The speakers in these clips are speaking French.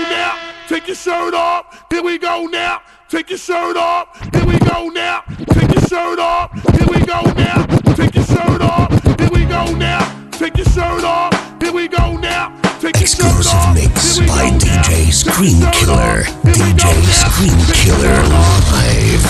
now. Take your shirt off. Here we go now. Take your shirt off. Here we go now. Take your shirt off. Here we go now. Take your shirt off. Here we go now. Take your shirt off. Here we go now. Take your shirt Exclusive off. mix Here we by go DJ now. Scream Killer. DJ Scream Killer live.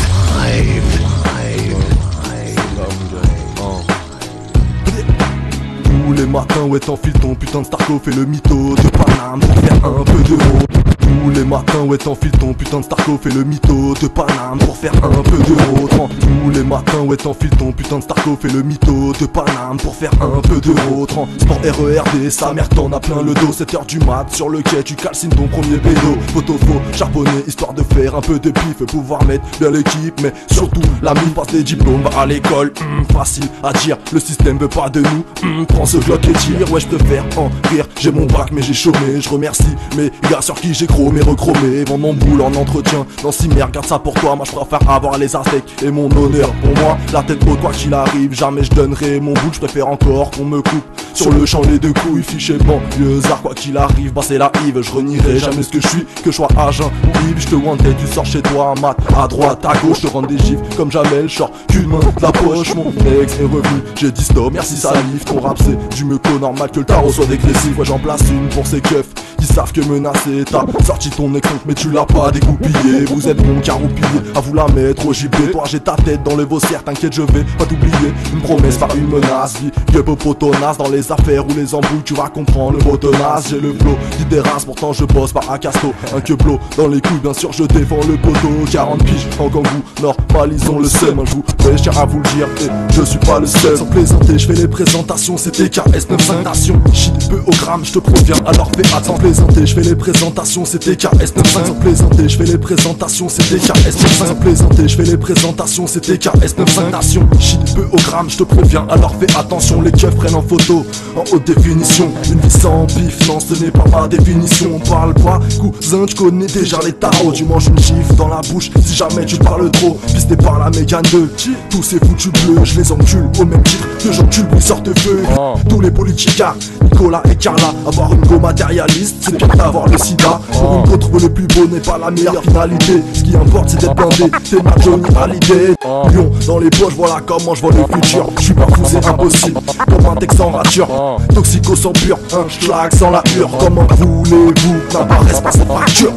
Tous les matins, ouais, t'enfiles ton putain de Starco, fais le mytho de Paname pour faire un peu d'euros. Tous les matins, ouais, t'enfiles ton putain de Starco, fais le mytho de Paname pour faire un peu d'euros. Tous les matins, ouais, t'enfiles ton putain de Starco, fais le mytho de Paname pour faire un peu d'euros. Sport RERD, sa mère t'en a plein le dos. 7h du mat, sur le quai, tu calcines ton premier pédo. Photo faux, charbonné, histoire de faire un peu de pif, pouvoir mettre bien l'équipe, mais surtout la mine passe des diplômes, va à l'école. Facile à dire, le système veut pas de nous. Prends ce Glock et tire, ouais, je préfère en rire. J'ai mon bac, mais j'ai chômé, je remercie mes gars sur qui j'ai chromé, rechromé. Vends mon boule en entretien, dans 6 mères, garde ça pour toi. Moi je préfère avoir les aztecs et mon honneur. Pour moi, la tête haute, quoi qu'il arrive, jamais je donnerai mon boule. Je préfère encore qu'on me coupe sur le champ les deux couilles. Fiché banlieusard, quoi qu'il arrive, bah c'est la hive. Je renierai jamais ce que je suis, que je sois agent ou Yves. Je te wanted, tu sors chez toi, un mat à droite, à gauche. Je te rends des gifs comme Jamel, genre qu'une main de la poche. Mon ex est revenu, j'ai dit stop, merci salif. Ton rap c'est du meuco, normal que le tarot soit dégressif. Ouais, j'en place une pour ces keufs qui savent que menacer. T'as sorti ton écran mais tu l'as pas dégoupillé. Vous êtes bon caroupillé, à vous la mettre au JB. Toi j'ai ta tête dans le vossière, t'inquiète je vais pas t'oublier. Une promesse par une menace, vie gueule au potonas. Dans les affaires ou les embrouilles tu vas comprendre le botonas. J'ai le flow qui dérace, pourtant je bosse par un casto. Un queublo dans les couilles, bien sûr je défends le poteau. 40 piges en kangou, normalisons le seum. Un jour, je tiens à vous le dire, et je suis pas le seul. Sans plaisanter, je fais les présentations, c'était KS95 Nation. Shit peu au gramme, je te préviens, alors fais attention. Sans plaisanter, je fais les présentations, c'était KS95. Sans plaisanter, je fais les présentations, c'était KS95. Sans plaisanter, je fais les présentations, c'était KS95 Nation. Shit peu au gramme, je te préviens, alors fais attention. Les keufs prennent en photo, en haute définition. Une vie sans bif, non ce n'est pas ma définition. On parle pas, cousin, tu connais déjà les tarots. Tu manges une gifle dans la bouche, si jamais tu parles trop. Pisté par la mégane 2, tous ces foutus bleus, je les encule au même titre que j'encule briseur de feu. Tous les politicards, Nicolas et Carla, avoir une go matérialiste, c'est bien d'avoir le sida. Pour une go, trouver le plus beau n'est pas la meilleure finalité. Ce qui importe c'est d'être blindé, c'est ma Johnny Hallyday. Lion dans les poches, voilà comment je vois le futur. Je suis pas fou, c'est impossible, comme un texte en rature. Toxico sans pur, un schlag sans la hure. Comment voulez-vous n'apparaisse pas cette fracture?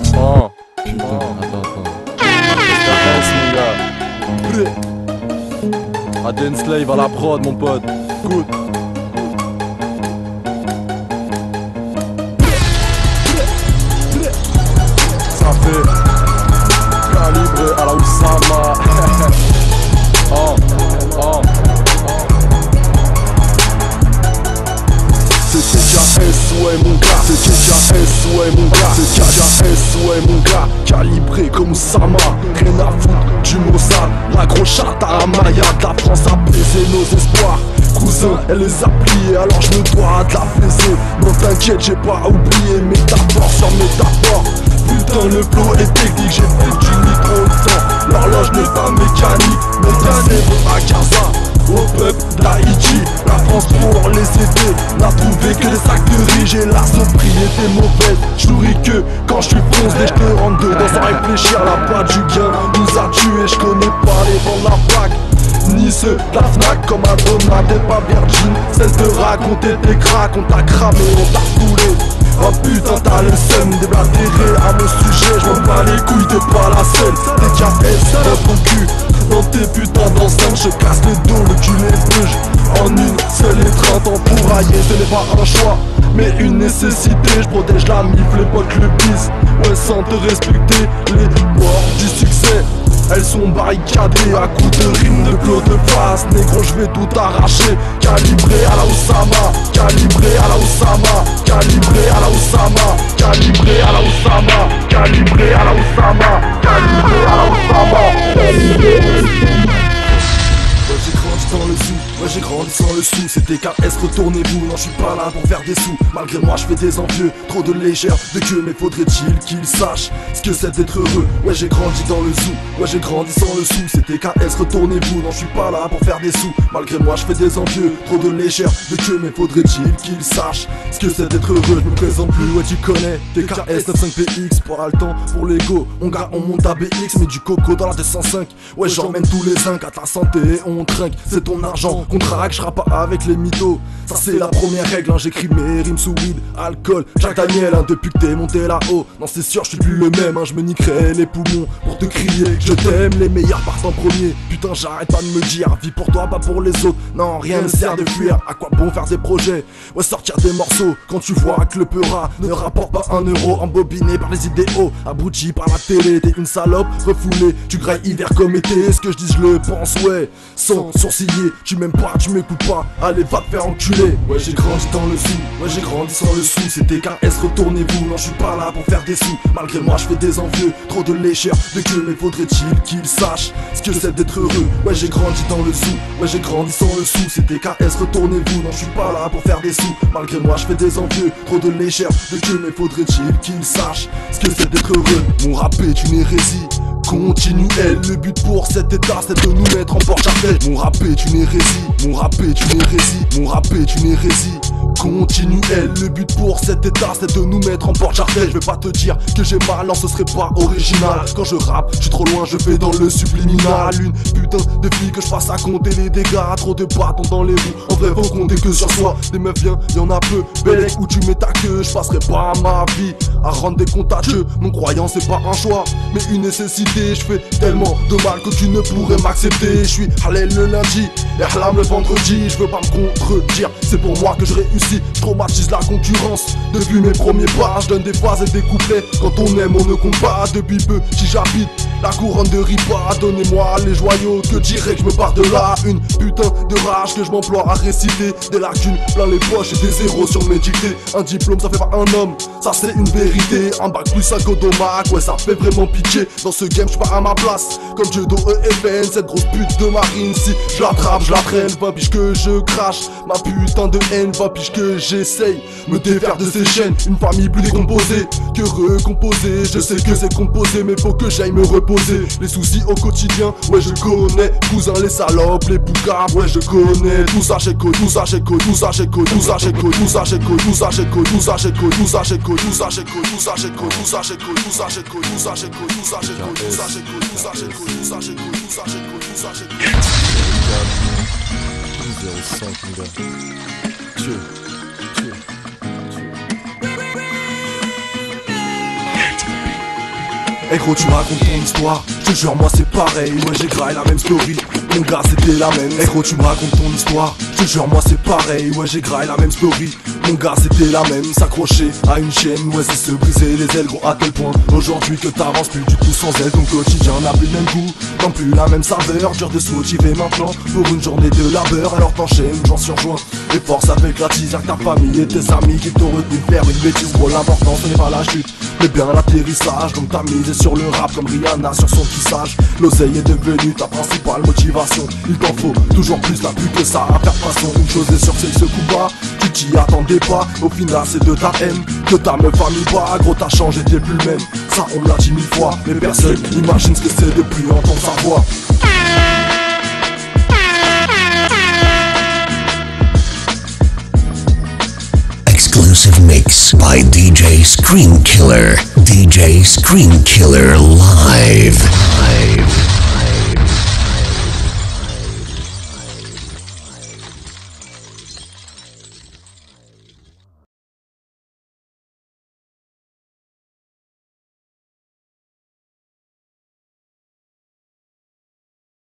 Aden Slave à la prod mon pote, écoute. Ça fait calibré à la Oussama. C'est KS, ouais mon gars, c'est KS, ouais mon gars, c'est KS, ouais mon gars, calibré comme Oussama. Rien à foutre du Mossad, la grosse chatte à Amaya. De la France a baisé nos espoirs, cousin elle les a pliés, alors je me dois de la baiser. Non t'inquiète j'ai pas oublié métaphore sur métaphore. Putain le flow est technique, j'ai fait du micro de temps. L'horloge n'est pas mécanique, mais dernier vaut à Gaza. Au peuple d'Haïti, la France pour les aider n'a trouvé que des sacs de riz. J'ai la sobriété mauvaise, j'nourris que quand je suis foncé. J'te rentre dedans sans réfléchir, la boîte du gain nous a tués. J'connais pas les vents de la plaque, ni ceux de la Fnac. Comme un Dona, t'es pas virgin, cesse de raconter tes cracks. On t'a cramé, on t'a foulé. Oh putain t'as le seum déblatéré à mon sujet. J'm'en bats les couilles, t'es pas la seule. T'es KS dans ton cul, dans tes putains d'enceintes. Je casse le dos, le cul les bouges en une seule étreinte. Empouraillé, ce n'est pas un choix mais une nécessité. Je protège la mif, les potes le bis. Ouais sans te respecter, les portes du succès elles sont barricadées à coups de rimes de flots de face. Négro je vais tout arracher, calibré à la Oussama. Calibré à la Oussama, calibré à la Oussama, calibré à la Oussama, calibré à la Oussama, calibré à la Oussama, calibré à la Oussama. J'ai grandi sans le sou, ouais j'ai grandi sans le sou. C'était KS, retournez-vous, non je suis pas là pour faire des sous. Malgré moi je fais des envieux, trop de légère de queue. Mais faudrait-il qu'ils sachent ce que c'est d'être heureux. Ouais j'ai grandi dans le zoo, ouais j'ai grandi sans le sou. C'était KS, retournez-vous, non je suis pas là pour faire des sous. Malgré moi je fais des envieux, trop de légère de queue. Mais faudrait-il qu'ils sachent ce que c'est d'être heureux. Je me présente plus, ouais tu connais TKS 95PX, pas le temps pour l'ego. Mon gars on monte à BX, mais du coco dans la 205. Ouais j'emmène tous les zincs à ta santé et on trinque. C'est ton argent qu'on traque, je pas avec les mythos. Ça c'est la première règle, hein. J'écris mes rimes sous weed, alcool, Jack Daniel, hein. Depuis que t'es monté là-haut, non c'est sûr je suis plus le même, hein. Je me niquerai les poumons pour te crier je t'aime, les meilleurs partent en premier. Putain j'arrête pas de me dire, vis pour toi pas pour les autres. Non rien ne sert de fuir, à quoi bon faire des projets. Ouais sortir des morceaux, quand tu vois que le peura ne rapporte pas un euro. Embobiné par les idéaux, abruti par la télé. T'es une salope, refoulée, tu grailles hiver comme été. Ce que je dis je le pense, ouais, sans sourciller. Tu m'aimes pas, tu m'écoutes pas, allez va te faire enculer. Ouais j'ai grandi dans le zoo, ouais j'ai grandi sans le sou. C'était KS, retournez-vous, non je suis pas là pour faire des sous. Malgré moi je fais des envieux, trop de légère de queue. Mais faudrait-il qu'ils sachent ce que c'est d'être heureux. Ouais j'ai grandi dans le zoo, ouais j'ai grandi sans le sou. C'était KS, retournez-vous, non je suis pas là pour faire des sous. Malgré moi je fais des envieux, trop de légère de queue. Mais faudrait-il qu'ils sachent ce que c'est d'être heureux. Mon rap est une hérésie continuelle, le but pour cet état c'est de nous mettre en porte-à-faux. Mon rap est une hérésie, mon rap est une hérésie, mon rap est une hérésie continuelle, le but pour cet état c'est de nous mettre en porte-à-faux. Je vais pas te dire que j'ai mal, non ce serait pas original. Quand je rappe, je suis trop loin, je vais dans le subliminal. Une putain de fille que je passe à compter les dégâts, trop de bâtons dans les roues, en vrai faut compter que sur soi. Des meufs bien, y'en a peu, Bellec où tu mets ta queue. Je passerai pas ma vie à rendre des comptes à Dieu. Mon croyant c'est pas un choix, mais une nécessité. Je fais tellement de mal que tu ne pourrais m'accepter. Je suis halal le lundi et halam le vendredi. Je veux pas me contredire, c'est pour moi que je réussis. Je traumatise la concurrence depuis mes premiers pas. Je donne des phrases et des couplets, quand on aime on ne compte pas. Depuis peu si j'habite la couronne de Ripa, donnez-moi les joyaux, que dirais que je me barre de là. Une putain de rage que je m'emploie à réciter. Des lacunes plein les poches et des zéros sur mes dictées. Un diplôme ça fait pas un homme, ça c'est une vérité. Un bac plus 5 au domac, ouais ça fait vraiment pitié. Dans ce game je suis pas à ma place, comme Dieu EFN. Cette grosse pute de marine, si je l'attrape, je la traîne. 20 piges que je crache, ma putain de haine. 20 piges que j'essaye, me défaire de ces chaînes. Une famille plus décomposée que recomposée. Je sais que c'est composé, mais faut que j'aille me reposer. Les soucis au quotidien, ouais je connais. Cousin les salopes, les boucaves, ouais je connais. Tout ça j'écoute, tout ça j'écoute, tout ça j'écoute, tout ça j'écoute, tout ça j'écoute, tout ça j'écoute, tout ça j'écoute, tout ça j'écoute, tout ça j'écoute, tout ça j'écoute, tout ça j'écoute, tout ça j'écoute, tout ça j'écoute, tout ça j'écoute, tout ça j'écoute, tout ça j'écoute, tout ça j'écoute, tout ça j'écoute, tout ça j'écoute. 05 mon gars. Dieu. Eh gros tu racontes ton histoire, je te jure moi c'est pareil. Ouais j'ai graillé la même story, mon gars c'était la même. Eh gros tu me racontes ton histoire, je te jure moi c'est pareil. Ouais j'ai graillé la même story, mon gars c'était la même. S'accrocher à une chaîne, ouais c'est se briser les ailes gros. À tel point aujourd'hui que t'avances plus du tout sans elle. Ton quotidien n'a plus le même goût, non plus la même saveur. Dur de se motiver maintenant pour une journée de labeur. Alors t'enchaînes, j'en suis rejoint. Et force avec la teaser, ta famille et tes amis qui t'ont retenu de faire une bêtise. Gros l'important ce n'est pas la chute, mais bien l'atterrissage. Donc t'as misé sur le rap comme Rihanna sur son tissage. L'oseille est devenue ta principale motivation. Il t'en faut toujours plus, t'as plus que ça à faire façon. Une chose est sûre c'est ce coup bas, tu t'y attendais pas. Au final c'est de ta haine que ta meuf a mis bas. Gros t'as changé, t'es plus le même, ça on me l'a dit 1000 fois. Mais personne n'imagine ce que c'est de plus entendre sa voix. Exclusive mix by DJ Screen Killer. DJ Screen Killer live.